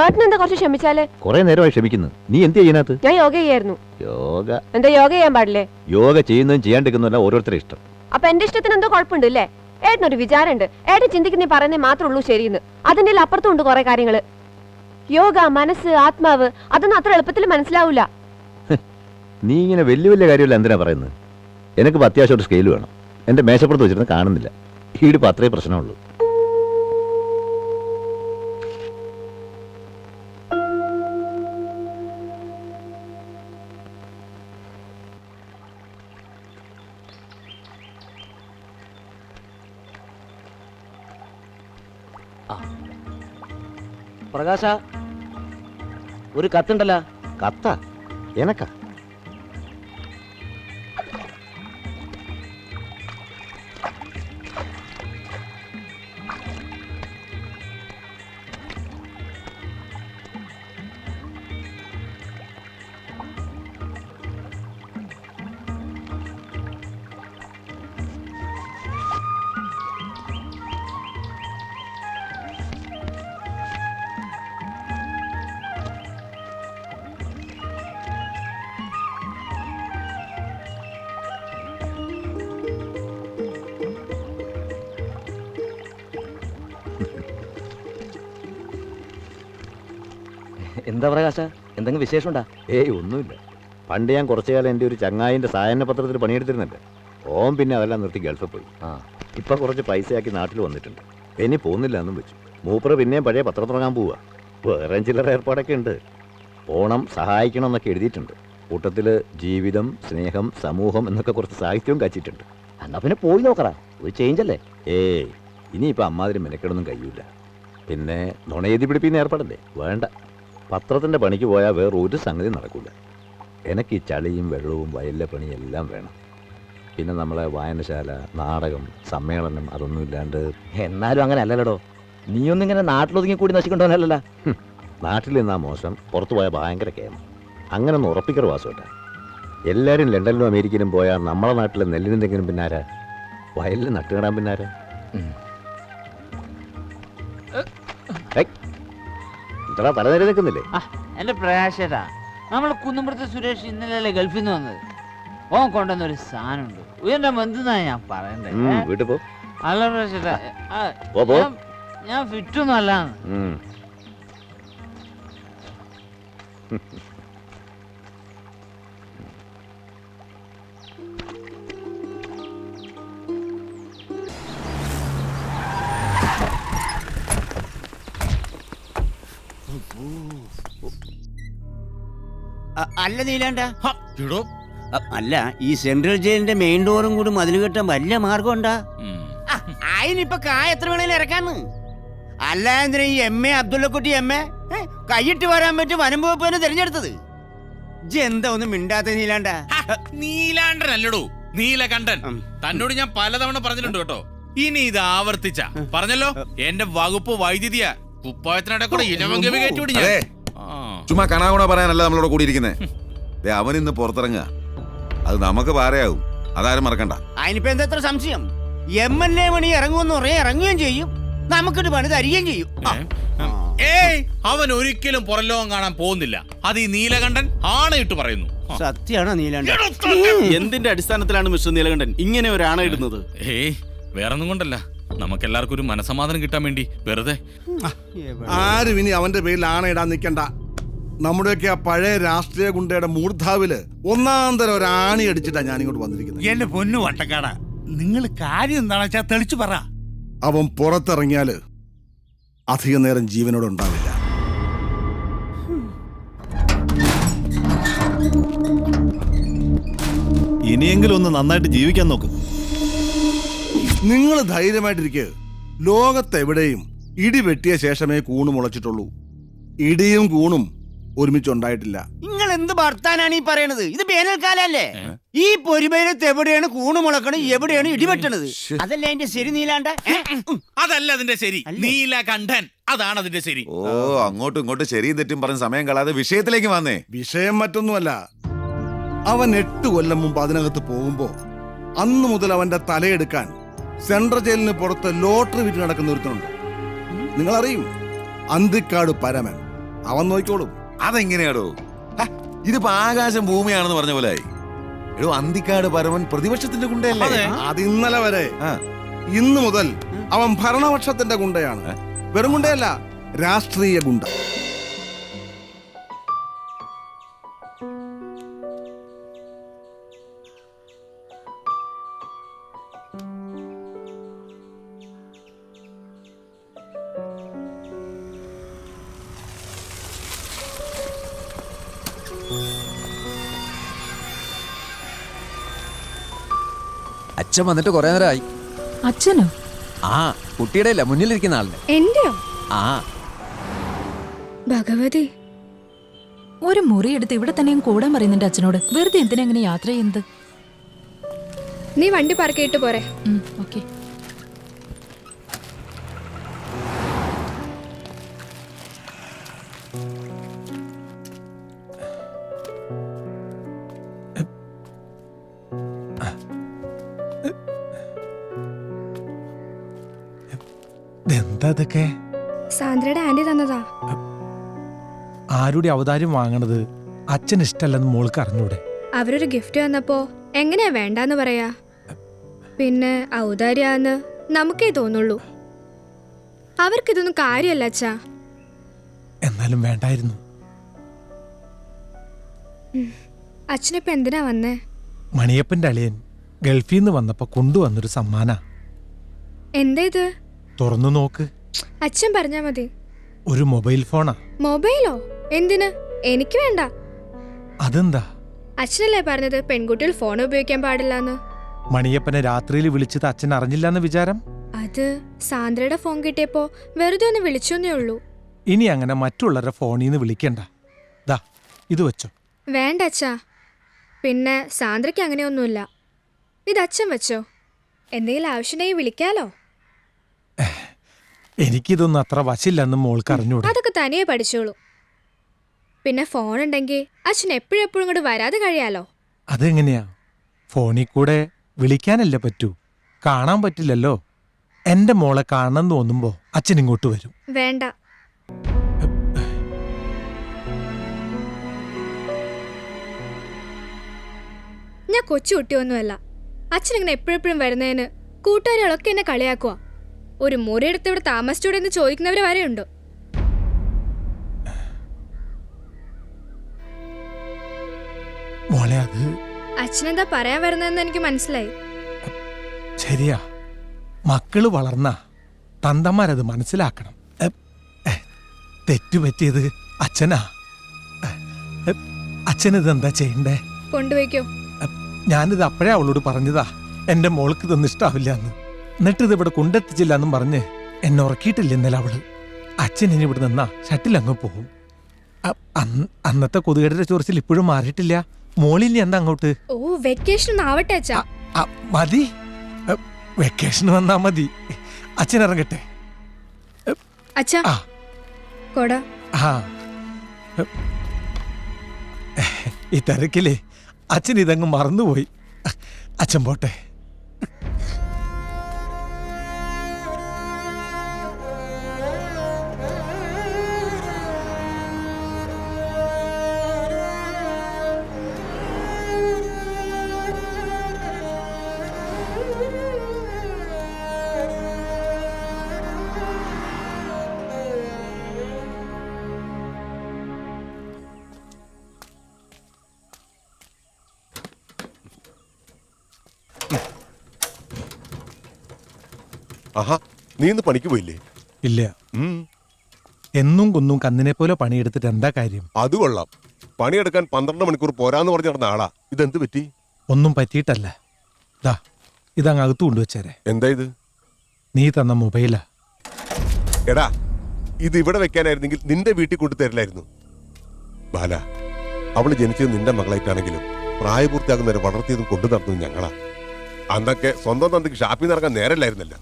ഏട്ടനെന്താ കുറച്ച് ക്ഷമിച്ചാലേ? കുറെ നേരമായി ക്ഷമിക്കുന്നു. നീ എന്ത് ചെയ്യാനകത്ത്? ഞാൻ യോഗ ചെയ്യായിരുന്നു. യോഗ? എന്താ യോഗ ചെയ്യാൻ പാടില്ലേ? യോഗ ചെയ്യുന്നതും ചെയ്യാണ്ടിരിക്കുന്നതല്ല ഓരോരുത്തരുടെ ഇഷ്ടം. അപ്പൊ എന്റെ ഇഷ്ടത്തിന് എന്തോ കുഴപ്പമുണ്ട് അല്ലേ? ഏട്ടനൊരു വിചാരമുണ്ട്. ഏട്ടൻ ചിന്തിക്കുന്ന പറയുന്നേ മാത്രമേ ഉള്ളൂ ശരിയെന്ന്. അതിന്റെ അപ്പുറത്തും ഉണ്ട് കുറെ കാര്യങ്ങള്. യോഗ, മനസ്സ്, ആത്മാവ്, അതൊന്നും അത്ര എളുപ്പത്തിൽ മനസ്സിലാവൂല. നീ ഇങ്ങനെ വലിയ വലിയ കാര്യമല്ല എന്തിനാ പറയുന്നത്? എനിക്കിപ്പോൾ അത്യാവശ്യം ഒരു സ്കെയിൽ വേണം. എന്റെ മേശപ്പുറത്ത് വെച്ചിരുന്ന് കാണുന്നില്ല. ഈടിപ്പോൾ അത്രേ പ്രശ്നമുള്ളൂ. പ്രകാശ, ഒരു കത്തുണ്ടല്ലോ. കത്ത? എനക്കാ? എന്താ പ്രകാശ, എന്തെങ്കിലും വിശേഷമുണ്ടാ? ഏയ് ഒന്നുമില്ല. പണ്ട് ഞാൻ കുറച്ചു കാലം എൻ്റെ ഒരു ചങ്ങായിൻ്റെ സായന പത്രത്തിൽ പണിയെടുത്തിരുന്നല്ലേ. ഓൻ പിന്നെ അതെല്ലാം നിർത്തി ഗൾഫിൽ പോയി. ഇപ്പം കുറച്ച് പൈസയാക്കി നാട്ടിൽ വന്നിട്ടുണ്ട്. ഇനി പോകുന്നില്ല എന്നും വെച്ചു. മൂപ്പറ് പിന്നെയും പഴയ പത്രം തുടങ്ങാൻ പോവുക. വേറെ ചില്ലറ ഏർപ്പാടൊക്കെ ഉണ്ട്. പോണം, സഹായിക്കണം എന്നൊക്കെ എഴുതിയിട്ടുണ്ട്. കൂട്ടത്തിൽ ജീവിതം, സ്നേഹം, സമൂഹം എന്നൊക്കെ കുറച്ച് സാഹിത്യവും കാച്ചിട്ടുണ്ട്. എന്നാ പിന്നെ പോയി നോക്കറാ, ഒരു ചേഞ്ച് അല്ലേ? ഏയ് ഇനിയിപ്പോൾ അമ്മാതിരി മെനക്കെടൊന്നും കഴിയൂല. പിന്നെ നുണയെഴുതി പിടിപ്പിക്കുന്ന ഏർപ്പാടല്ലേ, വേണ്ട. പത്രത്തിൻ്റെ പണിക്ക് പോയാൽ വേറെ ഒരു സംഗതി നടക്കില്ല. എനിക്ക് ഈ ചളിയും വെള്ളവും വയലിലെ പണിയെല്ലാം വേണം. പിന്നെ നമ്മളെ വായനശാല, നാടകം, സമ്മേളനം അതൊന്നും ഇല്ലാണ്ട്. എന്നാലും അങ്ങനെ അല്ലല്ലോ. നീയൊന്നും ഇങ്ങനെ നാട്ടിലൊതുങ്ങി കൂടി നശിക്കൊണ്ടോന്നല്ല. നാട്ടിൽ നിന്നാ മോശം, പുറത്തു പോയാൽ ഭയങ്കര കേമം. അങ്ങനെ ഒന്ന് ഉറപ്പിക്കറ വാസോട്ടെ. എല്ലാവരും ലണ്ടനിലും അമേരിക്കയിലും പോയാൽ നമ്മളെ നാട്ടിലെ നെല്ലിനെന്തെങ്കിലും പിന്നാരാ? വയലിൽ നട്ടുകിടാൻ പിന്നാരാ? ഇത്ര തലനേരം നിൽക്കുന്നില്ലേ? എന്റെ പ്രകാശേട്ടാ, നമ്മളെ കുന്നുംപുറത്തെ സുരേഷ് ഇന്നലെ ഗൾഫിൽ നിന്ന് വന്നത്. ഓൻ കൊണ്ടുവന്നൊരു സാധനമുണ്ട്. ഉയർന്ന ബന്ധുന്നാ ഞാൻ പറയണ്ടേ. വീട്ടിൽ പോ. അല്ല പ്രകാശേട്ടാ, ഞാൻ ഫിറ്റൊന്നും അല്ലാന്ന്. അല്ല നീലാണ്ട, അല്ല ഈ സെൻട്രൽ ജയിലിന്റെ മെയിൻ ഡോറും കൂടി മതിൽ കെട്ടാൻ വലിയ മാർഗം ഉണ്ടാ? അതിനിപ്പൊ എത്ര വേണേലും ഇറക്കാന്ന്. അല്ല എന്തിനാ ഈ എം എ അബ്ദുള്ളക്കുട്ടി കൈയിട്ട് വരാൻ പറ്റും വനം വകുപ്പ് തിരഞ്ഞെടുത്തത്? എന്താ ഒന്നും മിണ്ടാത്ത നീലാണ്ട? നീലാണ്ടനല്ലടോ, നീലകണ്ഠൻ. തന്നോട് ഞാൻ പലതവണ പറഞ്ഞിട്ടുണ്ട് കേട്ടോ. ഇനി ഇത് ആവർത്തിച്ച പറഞ്ഞല്ലോ എന്റെ വകുപ്പ് വൈദ്യുതിയാ. കുപ്പായത്തിനിടെ കൂടെ ഇലവങ്കവി കയറ്റിവിടി ഞാൻ. ചുമ്മാ കണാകുണ പറയാനല്ല നമ്മളോട് കൂടിയിരിക്കുന്നത്. അവൻ ഇന്ന് പുറത്തിറങ്ങുക, അത് നമുക്ക് പാരയാവും. അതാരും മറക്കണ്ട. അതിനിപ്പോ എന്താ സംശയം? MLA മണി ഇറങ്ങുമെന്ന് പറയാ, ഇറങ്ങുകയും ചെയ്യും, നമുക്കിട്ട് പണി തരികയും ചെയ്യും. ഏയ് അവൻ ഒരിക്കലും പുറലോകം കാണാൻ പോകുന്നില്ല. അത് ഈ നീലകണ്ഠൻ ആണയിട്ട് പറയുന്നു. സത്യാണോ നീലകണ്ഠൻ? എന്തിന്റെ അടിസ്ഥാനത്തിലാണ് മിസ്റ്റർ നീലകണ്ഠൻ ഇങ്ങനെ ഒരു ആണയിടുന്നത്? ഏയ് വേറൊന്നും കൊണ്ടല്ല, നമുക്കെല്ലാവർക്കും ഒരു മനസമാധാനം കിട്ടാൻ വേണ്ടി വെറുതെ. ആരും ഇനി അവന്റെ പേരിൽ ആണയിടാൻ നിൽക്കണ്ട. നമ്മുടെയൊക്കെ ആ പഴയ രാഷ്ട്രീയ ഗുണ്ടയുടെ മൂർധാവില് ഒന്നാം തരം ഒരു ആണി അടിച്ചിട്ടാ ഞാൻ ഇങ്ങോട്ട് വന്നിരിക്കുന്നത്. എന്റെ പൊന്നു വട്ടക്കാട, നിങ്ങൾ കാര്യം എന്താണെന്ന് വെച്ചാൽ തെളിച്ചു പറ. അവൻ പുറത്തിറങ്ങിയാല് അധിക നേരം ജീവനോട് ഉണ്ടാവില്ല. ഇനിയെങ്കിലും ഒന്ന് നന്നായിട്ട് ജീവിക്കാൻ നോക്ക്. നിങ്ങൾ ധൈര്യമായിട്ടിരിക്കുക. ലോകത്തെവിടെയും ഇടി വെട്ടിയ ശേഷമേ കൂണ് മുളച്ചിട്ടുള്ളൂ. ഇടിയും കൂണും ഒരുമിച്ചുണ്ടായിട്ടില്ല. നിങ്ങൾ എന്ത് ഭർത്താനാണ് ഈ പറയണത്? ഇത് വേനൽക്കാലല്ലേ? ഈ പൊരിമേനത്ത് എവിടെയാണ് കൂണ് മുളക്കണത്, എവിടെയാണ് ഇടിവെട്ടണത്? അതല്ലേ അതിന്റെ ശരി നീലാണ്ട? അതല്ല അതിന്റെ ശരി, നീലകണ്ഠൻ അതാണ് അതിന്റെ ശരി. ഓ, അങ്ങോട്ടും ഇങ്ങോട്ടും ശരിയും തെറ്റും പറഞ്ഞ് സമയം കളയാതെ വിഷയത്തിലേക്ക് വന്നേ. വിഷയം മറ്റൊന്നുമല്ല. അവൻ 8 കൊല്ലം മുമ്പ് അതിനകത്ത് പോകുമ്പോ അന്ന് മുതൽ അവന്റെ തലയെടുക്കാൻ സെൻട്രൽ ജയിലിന് പുറത്ത് ലോട്ടറി വിറ്റ് നടക്കുന്ന ഒരുത്തനുണ്ട്. നിങ്ങൾ അറിയും, അന്തിക്കാട് പരമൻ. അവൻ നോക്കിക്കോളും. അതെങ്ങനെയാടോ? ഇതിപ്പോ ആകാശം ഭൂമിയാണെന്ന് പറഞ്ഞ പോലെ ആയി. എടോ, അന്തിക്കാട് പരമൻ പ്രതിപക്ഷത്തിന്റെ ഗുണ്ടയല്ലേ? അത് ഇന്നലെ വരെ. ഇന്നു മുതൽ അവൻ ഭരണപക്ഷത്തിന്റെ ഗുണ്ടയാണ്. വെറും ഗുണ്ടയല്ല, രാഷ്ട്രീയ ഗുണ്ട. അച്ഛൻ വന്നിട്ട് കുറെ നേരമായി. അച്ഛനോ? ആ, കുട്ടിയുടെ അല്ല, മുന്നിലിരിക്കുന്ന ആളിനെ. എന്റെയോ? ആ, ഭഗവതി, ഒരു മുറി എടുത്ത് ഇവിടെ തന്നെ കൂടാൻ പറയുന്നുണ്ട് അച്ഛനോട്. വെറുതെ എന്തിനാ എങ്ങനെ യാത്ര ചെയ്യുന്നത്? നീ വണ്ടി പാർക്ക് ചെയ്തിട്ട് പോരെ. ഓക്കെ. എന്താ സാന്ദ്രയുടെ ആന്റി തന്നതാ. ആരുടെ അവതാരം വാങ്ങണത് അച്ഛൻ ഇഷ്ടല്ലെന്ന് മോൾക്ക് അറിഞ്ഞൂടെ? അവരൊരു ഗിഫ്റ്റ് തന്നപ്പോ എങ്ങനെയാ വേണ്ടാന്ന് പറയാ? പിന്നെ ഔദാര്യാന്ന് നമുക്കേ തോന്നുള്ളൂ. അവർക്കിതൊന്നും കാര്യമല്ല അച്ഛാ. എന്നാലും വേണ്ടായിരുന്നു. അച്ഛനിപ്പോ എന്തിനാ വന്നേ? മണിയപ്പന്റെ അളിയൻ ഗൾഫിൽ നിന്ന് വന്നപ്പോ കൊണ്ടുവന്നൊരു സമ്മാന. എന്താ ഇത്? തുറന്നു നോക്ക്. അച്ഛൻ പറഞ്ഞാ മതി. ഒരു മൊബൈൽ ഫോണാ. മൊബൈലോ? എന്തിന്? എനിക്ക് വേണ്ട. അതെന്താ? അച്ഛനല്ലേ പറഞ്ഞത് പെൺകുട്ടികൾ ഫോൺ ഉപയോഗിക്കാൻ പാടില്ലെന്ന്? മണിയപ്പനെ രാത്രിയിൽ വിളിച്ചത് അച്ഛൻ അറിഞ്ഞില്ലെന്ന് വിചാരം? അത് സാന്ദ്രയുടെ ഫോൺ കിട്ടിയപ്പോ വെറുതെ ഒന്ന് വിളിച്ചോന്നേ ഉള്ളൂ. ഇനി അങ്ങനെ മറ്റുള്ളവരുടെ ഫോണിൽ നിന്ന് വിളിക്കണ്ട. ദാ ഇത് വെച്ചോ. വേണ്ട അച്ഛാ. പിന്നെ സാന്ദ്രയ്ക്ക് അങ്ങനെയൊന്നുമില്ല. ഇത് അച്ഛൻ വെച്ചോ. എന്തെങ്കിലും ആവശ്യമായി വിളിക്കാലോ. എനിക്കിതൊന്നും അത്ര വശില്ലെന്ന് മോൾക്ക് അറിഞ്ഞൂടെ? അതൊക്കെ തനിയെ പഠിച്ചോളൂ. പിന്നെ ഫോൺ ഉണ്ടെങ്കിൽ അച്ഛൻ എപ്പോഴും ഇങ്ങോട്ട് വരാതെ കഴിയാലോ. അതെങ്ങനെയാ? ഫോണിൽ കൂടെ വിളിക്കാനല്ലേ പറ്റൂ, കാണാൻ പറ്റില്ലല്ലോ. എന്റെ മോളെ കാണണം തോന്നുമ്പോ അച്ഛൻ ഇങ്ങോട്ട് വരും. വേണ്ട. ഞാൻ കൊച്ചുകുട്ടിയൊന്നുമല്ല. അച്ഛനിങ്ങനെ എപ്പോഴും വരുന്നതിന് കൂട്ടുകാരികളൊക്കെ എന്നെ കളിയാക്കുക. ഒരു മുറിയെടുത്ത് ഇവിടെ താമസിച്ചൂടെ എന്ന് ചോദിക്കുന്നവര് വരെ ഉണ്ട്. മോളെ, അത് അച്ഛനെന്താ പറയാൻ വരുന്നതെന്ന് എനിക്ക് മനസ്സിലായി. ശരിയാ. മക്കള് വളർന്ന തന്തമാരത് മനസ്സിലാക്കണം. തെറ്റുപറ്റിയത് അച്ഛനാ. അച്ഛനിതെന്താ ചെയ്യണ്ടേ? കൊണ്ടുപോയിക്കോ. ഞാനിത് അപ്പഴേ അവളോട് പറഞ്ഞതാ, എന്റെ മോൾക്ക് ഇതൊന്നും ഇഷ്ടാവില്ല എന്ന്. എന്നിട്ട് ഇത് ഇവിടെ കൊണ്ടെത്തിച്ചില്ല എന്നും പറഞ്ഞ് എന്നെ ഉറക്കിയിട്ടില്ല ഇന്നലെ അവള്. അച്ഛൻ ഇനി ഇവിടെ നിന്നാ ഷട്ടിലങ്ങ് പോകും. അന്നത്തെ കൊതുകേടിന്റെ ചൊറിച്ചിൽ ഇപ്പോഴും മാറിയിട്ടില്ല. മോളിനി എന്താ അങ്ങോട്ട്? ഓ, വെക്കേഷൻ ആവട്ടെ അച്ഛാ. മതി, വെക്കേഷൻ വന്നാ മതി. അച്ഛൻ ഇറങ്ങട്ടെ. അച്ഛാ, കൊട. ഈ തിരക്കിലേ അച്ഛൻ ഇതങ്ങ് മറന്നുപോയി. അച്ഛൻ പോട്ടെ. ആഹാ, നീ ഇന്ന് പണിക്ക് പോയില്ലേ? ഇല്ല. എന്നും കുന്നും കന്നിനെ പോലെ പണിയെടുത്തിട്ട് എന്താ കാര്യം? അത് കൊള്ളാം. പണിയെടുക്കാൻ 12 മണിക്കൂർ പോരാന്ന് പറഞ്ഞു നടന്ന ആളാ. ഇതെന്ത് പറ്റി? ഒന്നും പറ്റിയിട്ടല്ല. ദാ ഇതങ്ങ് അകത്ത് കൊണ്ടുവച്ചേരെ. എന്താ ഇത്? നീ തന്ന മൊബൈലാ. എടാ, ഇത് ഇവിടെ വെക്കാനായിരുന്നെങ്കിൽ നിന്റെ വീട്ടിൽ കൊണ്ടു തരില്ലായിരുന്നു. ബാല, അവള് ജനിച്ചത് നിന്റെ മകളായിട്ടാണെങ്കിലും പ്രായപൂർത്തിയാകുന്നവരെ വളർത്തിയതും കൊണ്ടു നടന്നതും ഞങ്ങളാ. അന്നൊക്കെ സ്വന്തം തന്തയ്ക്ക് ഷാപ്പിൽ നടക്കാൻ നേരല്ലായിരുന്നല്ലോ.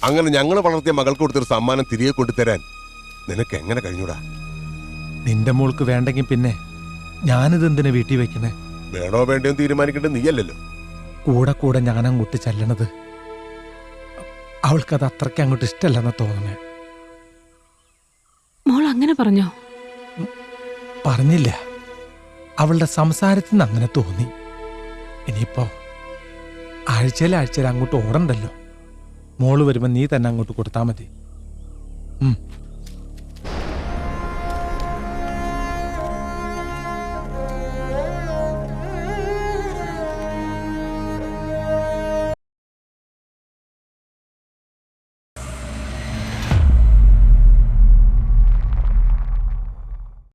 അങ്ങനെ ഞങ്ങൾ വളർത്തിയ മകൾക്ക് കൊടുത്തൊരു സമ്മാനം തിരികെ കൊണ്ടുതരാൻ നിനക്ക് എങ്ങനെ കഴിഞ്ഞൂടാ? നിന്റെ മോൾക്ക് വേണ്ടെങ്കിൽ പിന്നെ ഞാനിതെന്തിനാ വീട്ടിൽ വെക്കണേ? വേണോ വേണ്ടോ തീരുമാനിക്കേണ്ടത് നീയല്ലല്ലോ. കൂടെ കൂടെ ഞാനങ്ങോട്ട് ചെല്ലണത്. അവൾക്കത് അത്രയ്ക്ക് അങ്ങോട്ട് ഇഷ്ടമല്ലെന്ന് തോന്നണേ. മോൾ അങ്ങനെ പറഞ്ഞോ? പറഞ്ഞില്ല, അവളുടെ സംസാരത്തിൽ നിന്ന് അങ്ങനെ തോന്നി. ഇനിയിപ്പോ ആഴ്ചയിൽ അങ്ങോട്ട് ഓടണ്ടല്ലോ. മോള് വരുമ്പോ നീ തന്നെ അങ്ങോട്ട് കൊടുത്താൽ മതി.